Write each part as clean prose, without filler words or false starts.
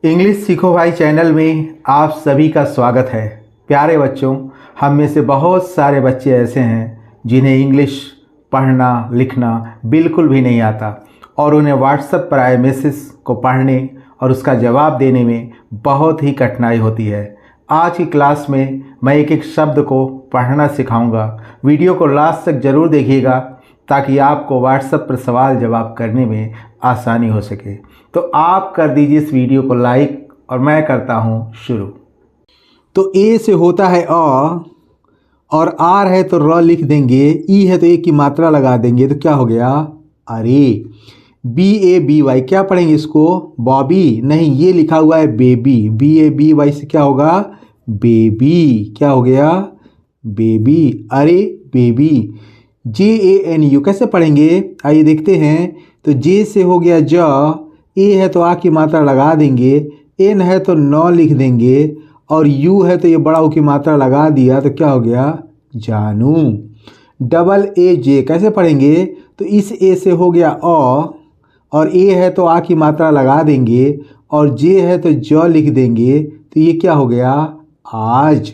English सीखो भाई channel में आप सभी का स्वागत है। प्यारे बच्चों, हम में से बहुत सारे बच्चे ऐसे हैं जिन्हें इंग्लिश पढ़ना लिखना बिल्कुल भी नहीं आता और उन्हें व्हाट्सएप पर आए मैसेज को पढ़ने और उसका जवाब देने में बहुत ही कठिनाई होती है। आज की क्लास में मैं एक एक शब्द को पढ़ना सिखाऊंगा। वीडियो को लास्ट तक ज़रूर देखिएगा ताकि आपको व्हाट्सएप पर सवाल जवाब करने में आसानी हो सके। तो आप कर दीजिए इस वीडियो को लाइक और मैं करता हूँ शुरू। तो ए से होता है अ और आर है तो र लिख देंगे, ई है तो ए की मात्रा लगा देंगे तो क्या हो गया अरे। बी ए बी वाई क्या पढ़ेंगे इसको? बॉबी नहीं, ये लिखा हुआ है baby. B A B Y से क्या होगा? बेबी। क्या हो गया? बेबी। अरे baby. J A N U कैसे पढ़ेंगे? आइए देखते हैं। तो जे से हो गया ज, ए है तो आ की मात्रा लगा देंगे, एन है तो नौ लिख देंगे और यू है तो ये बड़ा ऊ की मात्रा लगा दिया तो क्या हो गया जानू। डबल ए जे कैसे पढ़ेंगे? तो इस ए से हो गया अ और ए है तो आ की मात्रा लगा देंगे और जे है तो ज लिख देंगे तो ये क्या हो गया आज।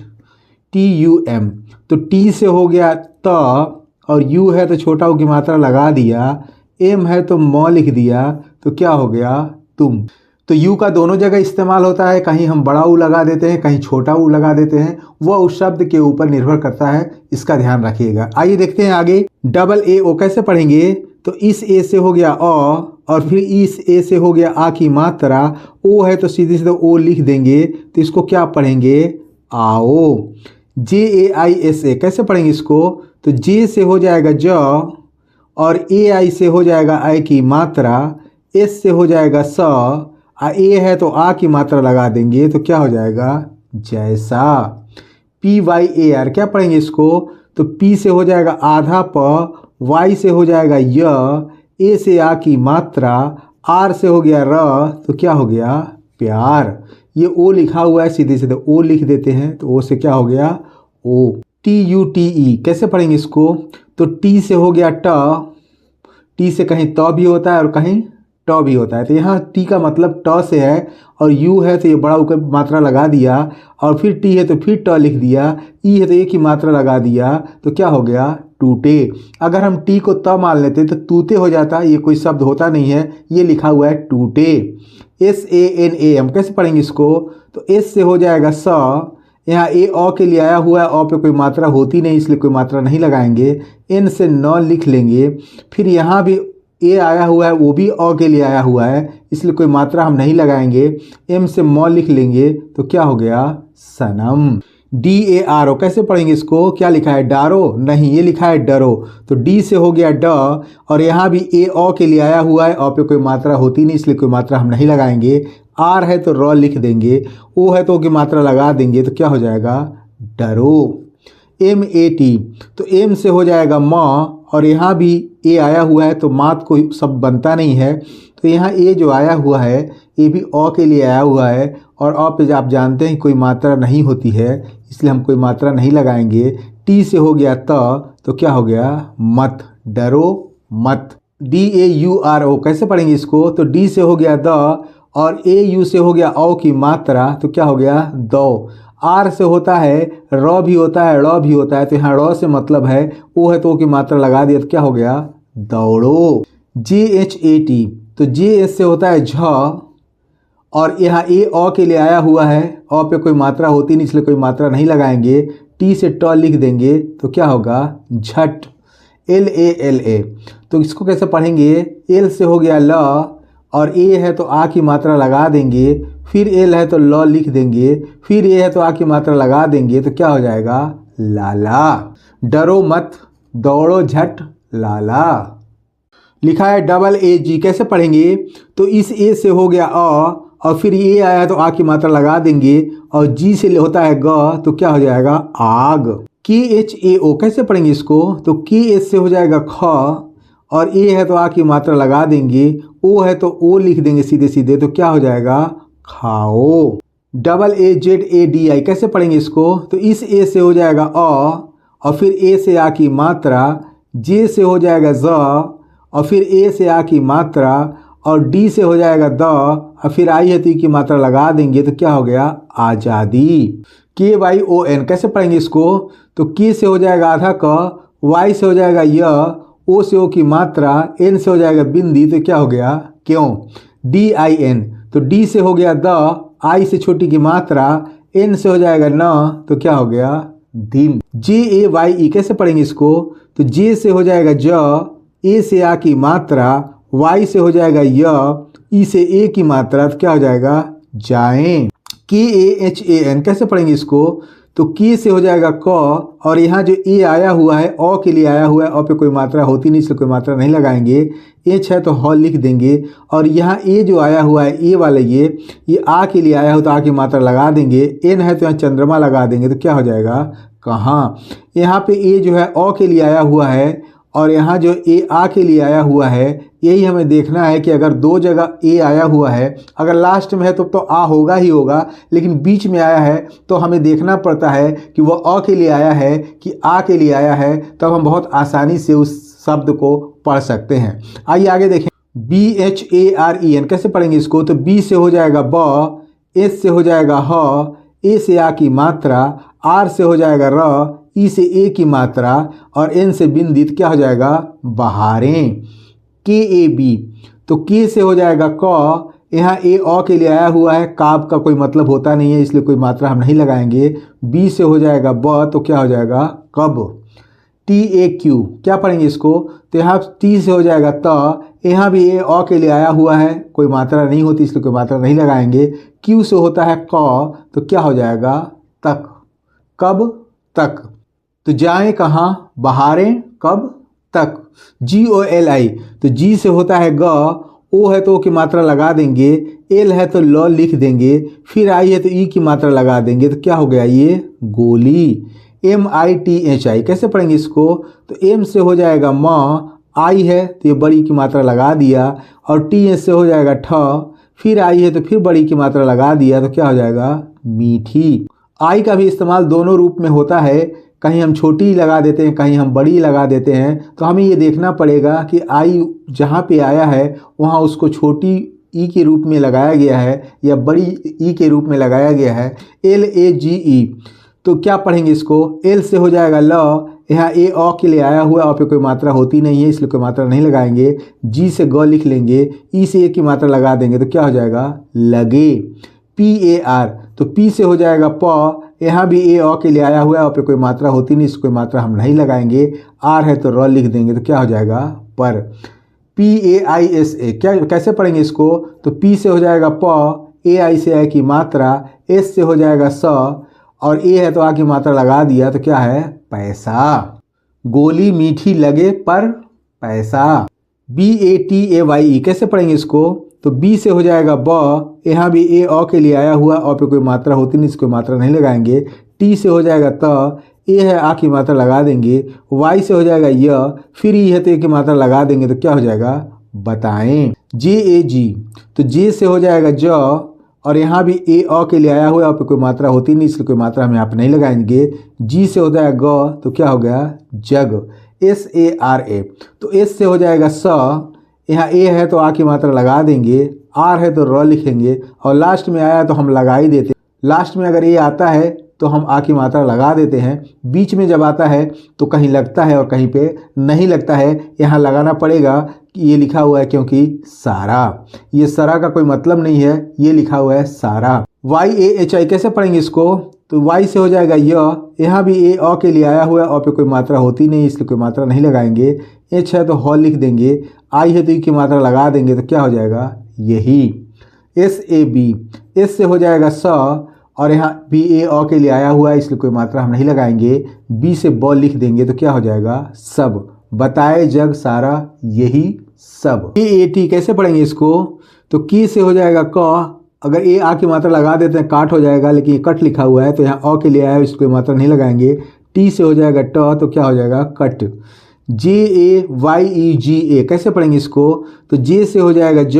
टी यू एम तो टी से हो गया त और यू है तो छोटा ऊ की मात्रा लगा दिया, एम है तो म लिख दिया तो क्या हो गया तुम। तो यू का दोनों जगह इस्तेमाल होता है, कहीं हम बड़ा ऊ लगा देते हैं कहीं छोटा ऊ लगा देते हैं, वह उस शब्द के ऊपर निर्भर करता है, इसका ध्यान रखिएगा। आइए देखते हैं आगे। डबल ए ओ कैसे पढ़ेंगे? तो इस ए से हो गया अ और फिर इस ए से हो गया आ की मात्रा, ओ है तो सीधे सीधे ओ लिख देंगे तो इसको क्या पढ़ेंगे आओ। जे ए आई एस ए कैसे पढ़ेंगे इसको? तो जे से हो जाएगा ज और ए आई से हो जाएगा आई की मात्रा, एस से हो जाएगा स, ए है तो आ की मात्रा लगा देंगे तो क्या हो जाएगा जैसा। पी वाई ए आर क्या पढ़ेंगे इसको? तो पी से हो जाएगा आधा प, वाई से हो जाएगा य, ए से आ की मात्रा, आर से हो गया र तो क्या हो गया प्यार। ये ओ लिखा हुआ है, सीधे सीधे ओ लिख देते हैं तो ओ से क्या हो गया ओ। टी यू टी ई कैसे पढ़ेंगे इसको? तो टी से हो गया ट, टी से कहीं त भी होता है और कहीं ट भी होता है, तो यहाँ टी का मतलब ट से है और यू है तो ये बड़ा ऊ की मात्रा लगा दिया और फिर टी है तो फिर ट लिख दिया, ई है तो एक ही मात्रा लगा दिया तो क्या हो गया टूटे। अगर हम टी को त मान लेते तो तूते हो जाता, ये कोई शब्द होता नहीं है, ये लिखा हुआ है टूटे। S A N A M कैसे पढ़ेंगे इसको? तो एस से हो जाएगा स, यहाँ ए अ के लिए आया हुआ है, अ पे कोई मात्रा होती नहीं इसलिए कोई मात्रा नहीं लगाएंगे, एन से न लिख लेंगे, फिर यहाँ भी ए आया हुआ है वो भी अ के लिए आया हुआ है इसलिए कोई मात्रा हम नहीं लगाएंगे, एम से म लिख लेंगे तो क्या हो गया सनम। डी ए आर ओ कैसे पढ़ेंगे इसको? क्या लिखा है डारो? नहीं, ये लिखा है डरो। तो डी से हो गया ड और यहाँ भी ए अ के लिए आया हुआ है, अ पे कोई मात्रा होती नहीं इसलिए कोई मात्रा हम नहीं लगाएंगे, आर है तो र लिख देंगे, ओ है तो ओ की मात्रा लगा देंगे तो क्या हो जाएगा डरो। एम ए टी तो एम से हो जाएगा म और यहाँ भी ए आया हुआ है तो मात कोई शब्द बनता नहीं है, तो यहाँ ए जो आया हुआ है ये भी अ के लिए आया हुआ है और अ पे आप जानते हैं कोई मात्रा नहीं होती है इसलिए हम कोई मात्रा नहीं लगाएंगे। टी से हो गया त तो क्या हो गया मत, डरो मत। D A U R O कैसे पढ़ेंगे इसको? तो डी से हो गया द और ए यू से हो गया औ की मात्रा तो क्या हो गया दो। आर से होता है र भी होता है ड़ भी होता है, तो यहाँ ड़ से मतलब है ओ है तो ओ की मात्रा लगा दिया तो क्या हो गया दौड़ो। जे एच ए टी तो जे एच से होता है झ और यहाँ ए अ के लिए आया हुआ है, अ पे कोई मात्रा होती नहीं इसलिए कोई मात्रा नहीं लगाएंगे, टी से ट लिख देंगे तो क्या होगा झट। एल ए एल ए तो इसको कैसे पढ़ेंगे? एल से हो गया ल और ए है तो आ की मात्रा लगा देंगे, फिर एल है तो ल लिख देंगे, फिर ए है तो आ की मात्रा लगा देंगे तो क्या हो जाएगा लाला। डरो मत, दौड़ो झट, लाला। लिखा है डबल ए जी कैसे पढ़ेंगे? तो इस ए से हो गया अ और फिर ए आया तो आ की मात्रा लगा देंगे और जी से होता है ग तो क्या हो जाएगा आग। के एच ए ओ कैसे पढ़ेंगे इसको? तो के एच से हो जाएगा ख और ए है तो आ की मात्रा लगा देंगे, ओ है तो ओ लिख देंगे सीधे सीधे तो क्या हो जाएगा खाओ। Double A Z A D I कैसे पढ़ेंगे इसको? तो इस ए से हो जाएगा अ और फिर ए से आ की मात्रा, जे से हो जाएगा ज और फिर ए से आ की मात्रा और डी से हो जाएगा द और फिर आई है तो ई की मात्रा लगा देंगे तो क्या हो गया आज़ादी। KYON कैसे पढ़ेंगे इसको, तो के से हो जाएगा आधा क, वाई से हो जाएगा य, ओ से ओ की मात्रा, एन से हो जाएगा बिंदी तो क्या हो गया क्यों। DIN तो डी से हो गया द, आई से छोटी की मात्रा, एन से हो जाएगा न तो क्या हो गया दिन। JAYE कैसे पढ़ेंगे इसको, तो जे से हो जाएगा ज, ए से आ की मात्रा, वाई से हो जाएगा य, ई से ए की मात्रा तो क्या हो जाएगा जाएं। KAHAN कैसे पढ़ेंगे इसको, तो के से हो जाएगा क, और यहाँ जो ए आया हुआ है अ के लिए आया हुआ है, अ पे कोई मात्रा होती नहीं इसलिए कोई मात्रा नहीं लगाएंगे। एच है तो ह लिख देंगे, और यहाँ ए जो आया हुआ है ए वाला ये आ के लिए आया हो तो आ की मात्रा लगा देंगे। एन है तो यहाँ चंद्रमा लगा देंगे तो क्या हो जाएगा कहाँ। यहाँ पे ए जो है अ के लिए आया हुआ है और यहाँ जो ए आ के लिए आया हुआ है, यही हमें देखना है कि अगर दो जगह ए आया हुआ है, अगर लास्ट में है तो आ होगा ही होगा, लेकिन बीच में आया है तो हमें देखना पड़ता है कि वो अ के लिए आया है कि आ के लिए आया है, तब हम बहुत आसानी से उस शब्द को पढ़ सकते हैं। आइए आगे देखें। BHAREN कैसे पढ़ेंगे इसको, तो बी से हो जाएगा ब, एस से हो जाएगा ह, ए से आ की मात्रा, आर से हो जाएगा र, ई से ए की मात्रा और एन से बिंदित क्या हो जाएगा बहारें। KAB तो के से हो जाएगा क, यहाँ ए अ के लिए आया हुआ है, काब का कोई मतलब होता नहीं है इसलिए कोई मात्रा हम नहीं लगाएंगे। बी से हो जाएगा ब तो क्या हो जाएगा कब। TAQ क्या पढ़ेंगे इसको, तो यहाँ टी से हो जाएगा त, यहाँ भी ए अ के लिए आया हुआ है, कोई मात्रा नहीं होती इसलिए कोई मात्रा नहीं लगाएंगे। क्यू से होता है क तो क्या हो जाएगा तक, कब तक। तो जाएं कहाँ, बहारें कब तक। GOLI तो जी से होता है ग, ओ है तो ओ की मात्रा लगा देंगे, एल है तो ल लिख देंगे, फिर आई है तो ई की मात्रा लगा देंगे तो क्या हो गया ये गोली। MITHI कैसे पढ़ेंगे इसको, तो एम से हो जाएगा म, आई है तो ये बड़ी की मात्रा लगा दिया, और टी से हो जाएगा ठ, फिर आई है तो फिर बड़ी की मात्रा लगा दिया तो क्या हो जाएगा मीठी। आई का भी इस्तेमाल दोनों रूप में होता है, कहीं हम छोटी लगा देते हैं कहीं हम बड़ी लगा देते हैं, तो हमें ये देखना पड़ेगा कि आई जहाँ पे आया है वहाँ उसको छोटी ई के रूप में लगाया गया है या बड़ी ई के रूप में लगाया गया है। LAGE तो क्या पढ़ेंगे इसको, एल से हो जाएगा ल, यहाँ ए अ के लिए आया हुआ, अ पे कोई मात्रा होती नहीं है इसलिए कोई मात्रा नहीं लगाएंगे। जी से ग लिख लेंगे, ई से ए की मात्रा लगा देंगे तो क्या हो जाएगा लगे। PAR तो पी से हो जाएगा प, यहाँ भी ए अ के लिए आया हुआ है, अ पे कोई मात्रा होती नहीं इसको कोई मात्रा हम नहीं लगाएंगे। आर है तो र लिख देंगे तो क्या हो जाएगा पर। PAISA क्या कैसे पढ़ेंगे इसको, तो पी से हो जाएगा प, ए आई से आई की मात्रा, एस से हो जाएगा स, और ए है तो आ की मात्रा लगा दिया तो क्या है पैसा। गोली मीठी लगे पर पैसा। BATAYE कैसे पढ़ेंगे इसको, तो बी से हो जाएगा ब, यहाँ भी ए अ के लिए आया हुआ, अ पे कोई मात्रा होती नहीं इसको मात्रा नहीं लगाएंगे। टी से हो जाएगा त, ए है आ की मात्रा लगा देंगे, वाई से हो जाएगा य, फिर ई है तो ए की मात्रा लगा देंगे तो क्या हो जाएगा बताएं। JAG तो जे से हो जाएगा ज, और यहाँ भी ए अ के लिए आया हुआ, अ पे कोई मात्रा होती नहीं इसलिए कोई मात्रा हम यहाँ पे नहीं लगाएंगे। जी से हो जाएगा ग तो क्या हो गया जग। SARA तो एस से हो जाएगा स, यहाँ ए है तो आ की मात्रा लगा देंगे, आर है तो र लिखेंगे, और लास्ट में आया तो हम लगा ही देते। लास्ट में अगर ए आता है तो हम आ की मात्रा लगा देते हैं, बीच में जब आता है तो कहीं लगता है और कहीं पे नहीं लगता है, यहाँ लगाना पड़ेगा कि ये लिखा हुआ है क्योंकि सारा, ये सारा का कोई मतलब नहीं है, ये लिखा हुआ है सारा। YAHI कैसे पढ़ेंगे इसको, तो वाई से हो जाएगा य, यहाँ भी ए अ के लिए आया हुआ है, अ पे कोई मात्रा होती नहीं इसलिए कोई मात्रा नहीं लगाएंगे। एच है तो ह लिख देंगे, आई है तो ई की मात्रा लगा देंगे तो क्या हो जाएगा यही। SAB एस से हो जाएगा स, और यहाँ भी ए अ के लिए आया हुआ है इसलिए कोई मात्रा हम नहीं लगाएंगे। बी से ब लिख देंगे तो क्या हो जाएगा सब, बताए जग सारा यही सब। KAT कैसे पढ़ेंगे इसको, तो की से हो जाएगा क, अगर ए आ की मात्रा लगा देते हैं काट हो जाएगा, लेकिन ये कट लिखा हुआ है तो यहाँ अ के लिए आया है इसको कोई मात्रा नहीं लगाएंगे। टी से हो जाएगा ट तो क्या हो जाएगा कट। JAYEGA कैसे पढ़ेंगे इसको, तो जे से हो जाएगा ज,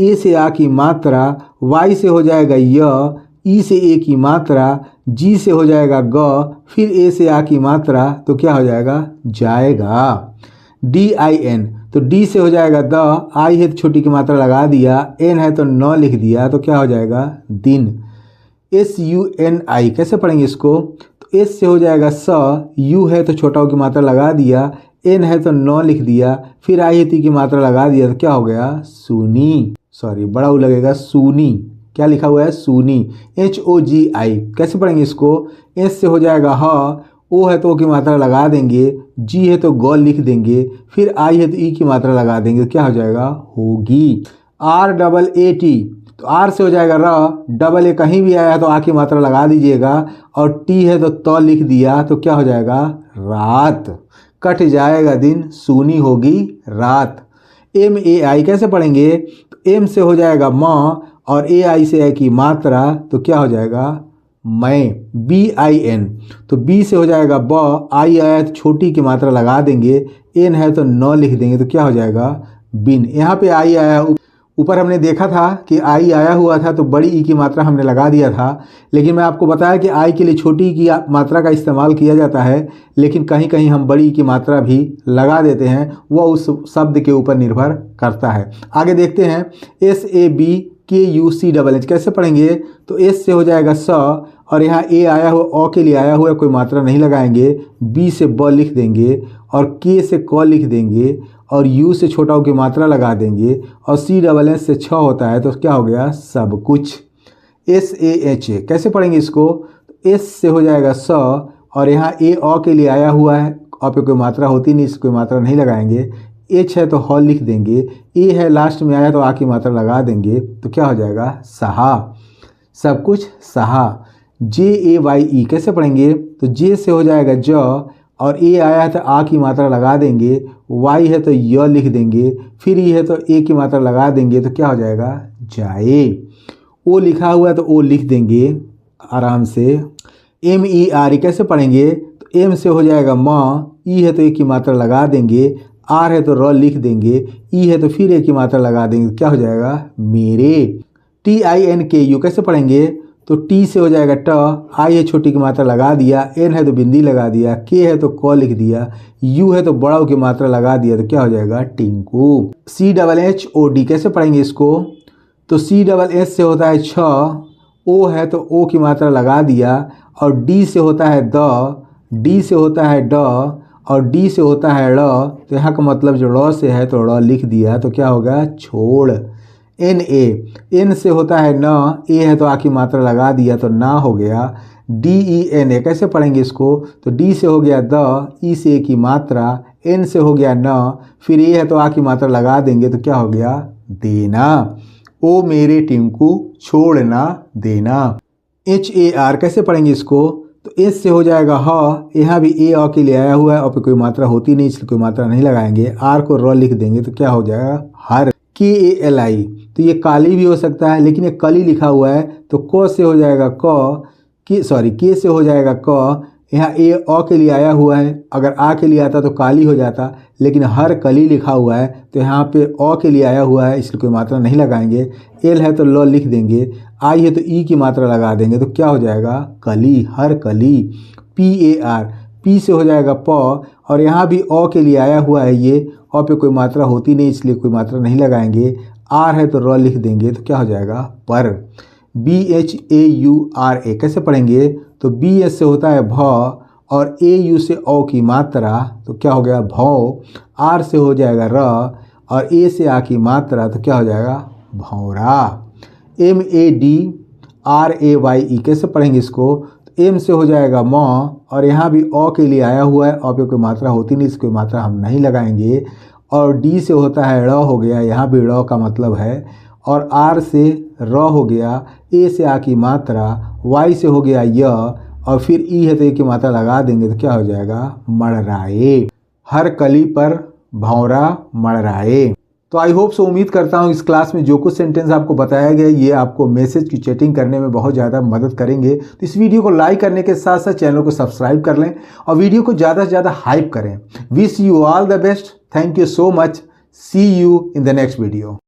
ए से आ की मात्रा, वाई से हो जाएगा य, ई से ए की मात्रा, जी से हो जाएगा ग, फिर ए से आ की मात्रा तो क्या हो जाएगा जाएगा। DIN तो डी से हो जाएगा द, आई है तो छोटी की मात्रा लगा दिया, एन है तो न लिख दिया, तो क्या हो जाएगा दिन। SUNI कैसे पढ़ेंगे इसको, तो एस से हो जाएगा स, यू है तो छोटा की मात्रा लगा दिया, एन है तो न लिख दिया, फिर आई है ती की मात्रा लगा दिया, तो क्या हो गया सूनी। सॉरी बड़ा ऊ लगेगा सूनी, क्या लिखा हुआ है सूनी। HOGI कैसे पढ़ेंगे इसको, एस से हो जाएगा ह, ओ है तो ओ की मात्रा लगा देंगे, जी है तो ग लिख देंगे, फिर आई है तो ई की मात्रा लगा देंगे, तो क्या हो जाएगा होगी। RAAT तो आर से हो जाएगा र, डबल ए कहीं भी आया तो आ की मात्रा लगा दीजिएगा, और टी है तो त लिख दिया, तो क्या हो जाएगा रात। कट जाएगा दिन, सूनी होगी रात। MAI कैसे पढ़ेंगे, तो एम से हो जाएगा म, और AI से है की मात्रा, तो क्या हो जाएगा मैं। BIN तो बी से हो जाएगा ब, आई आया तो छोटी की मात्रा लगा देंगे, एन है तो न लिख देंगे, तो क्या हो जाएगा बिन। यहाँ पे आई आया, ऊपर हमने देखा था कि आई आया हुआ था तो बड़ी ई की मात्रा हमने लगा दिया था, लेकिन मैं आपको बताया कि आई के लिए छोटी की मात्रा का इस्तेमाल किया जाता है, लेकिन कहीं कहीं हम बड़ी ई की मात्रा भी लगा देते हैं, वह उस शब्द के ऊपर निर्भर करता है। आगे देखते हैं SABKUCH कैसे पढ़ेंगे, तो एस से हो जाएगा स, और यहाँ ए आया हुआ, ओ के लिए आया हुआ कोई मात्रा नहीं लगाएंगे, बी से ब लिख देंगे, और के से क लिख देंगे, और यू से छोटा की मात्रा लगा देंगे, और CSS से 6 होता है, तो क्या हो गया सब कुछ। SAH कैसे पढ़ेंगे इसको, तो एस से हो जाएगा स, और यहाँ ए ओ के लिए आया हुआ है, ओ पे कोई मात्रा होती नहीं, इससे कोई मात्रा नहीं लगाएंगे, एच है तो ह लिख देंगे, ए है लास्ट में आया तो आ की मात्रा लगा देंगे, तो क्या हो जाएगा सहा, सब कुछ सहा। JAYE कैसे पढ़ेंगे, तो जे से हो जाएगा ज, और ए आया है तो आ की मात्रा लगा देंगे, वाई है तो य लिख देंगे, फिर ई है तो ए की मात्रा लगा देंगे, तो क्या हो जाएगा जाए। ओ लिखा हुआ है तो ओ लिख देंगे आराम से। MERE कैसे पढ़ेंगे, तो एम से हो जाएगा म, ई है तो ए की मात्रा लगा देंगे, आर है तो र लिख देंगे, ई है तो फिर ए की मात्रा लगा देंगे, तो क्या हो जाएगा मेरे। TINKU कैसे पढ़ेंगे, तो टी से हो जाएगा ट, आई है छोटी की मात्रा लगा दिया, एन है तो बिंदी लगा दिया, के है तो क लिख दिया, यू है तो बड़ा की मात्रा लगा दिया, तो क्या हो जाएगा टिंकू। CHHOD कैसे पढ़ेंगे इसको, तो CSS से होता है 6, ओ है तो ओ की मात्रा लगा दिया, और डी से होता है द, डी से होता है ड, और डी से होता है ड़, तो यहाँ का मतलब जो ड़ से है तो ड़ लिख दिया, तो क्या होगा छोड़। NA एन से होता है न, ए है तो आ की मात्रा लगा दिया तो ना हो गया। DENA कैसे पढ़ेंगे इसको, तो डी से हो गया द, ई से ए की मात्रा, एन से हो गया न, फिर ए है तो आ की मात्रा लगा देंगे, तो क्या हो गया देना। ओ मेरे टिंकू छोड़ना देना। HAR कैसे पढ़ेंगे इसको, तो एस से हो जाएगा ह, यहाँ भी ए ओ के लिए आया हुआ है, और पे कोई मात्रा होती नहीं इसलिए कोई मात्रा नहीं लगाएंगे, आर को र लिख देंगे, तो क्या हो जाएगा हर। KALI तो ये काली भी हो सकता है, लेकिन ये कली लिखा हुआ है, तो क से हो जाएगा क, के से हो जाएगा क, यहाँ ए ओ के लिए आया हुआ है, अगर आ के लिए आता तो काली हो जाता, लेकिन हर कली लिखा हुआ है, तो यहाँ पे ओ के लिए आया हुआ है इसलिए कोई मात्रा नहीं लगाएंगे, एल है तो ल लिख देंगे, आई है तो ई की मात्रा लगा देंगे, तो क्या हो जाएगा कली, हर कली। PAR पी से हो जाएगा प, और यहाँ भी ओ के लिए आया हुआ है, ये ओ पे कोई मात्रा होती नहीं इसलिए कोई मात्रा नहीं लगाएंगे, आर है तो र लिख देंगे, तो क्या हो जाएगा पर। BHAURA कैसे पढ़ेंगे, तो BS से होता है भ, और AU से ओ की मात्रा, तो क्या हो गया भौ, आर से हो जाएगा र, और ए से आ की मात्रा, तो क्या हो जाएगा भौरा। MADRAYE कैसे पढ़ेंगे इसको, तो एम से हो जाएगा म, और यहाँ भी ओ के लिए आया हुआ है, ओ पे कोई मात्रा होती नहीं इसकी कोई मात्रा हम नहीं लगाएंगे, और डी से होता है ड़ हो गया, यहाँ भी ड़ का मतलब है, और आर से र हो गया, ए से आ की मात्रा, वाई से हो गया य, और फिर ई है तो ए की मात्रा लगा देंगे, तो क्या हो जाएगा मड़राए। हर कली पर भौरा मड़राए। तो आई होप सो, उम्मीद करता हूँ इस क्लास में जो कुछ सेंटेंस आपको बताया गया ये आपको मैसेज की चैटिंग करने में बहुत ज़्यादा मदद करेंगे। तो इस वीडियो को लाइक करने के साथ साथ चैनल को सब्सक्राइब कर लें और वीडियो को ज़्यादा से ज़्यादा हाइप करें। Wish you all the best. Thank you so much. See you in the next video.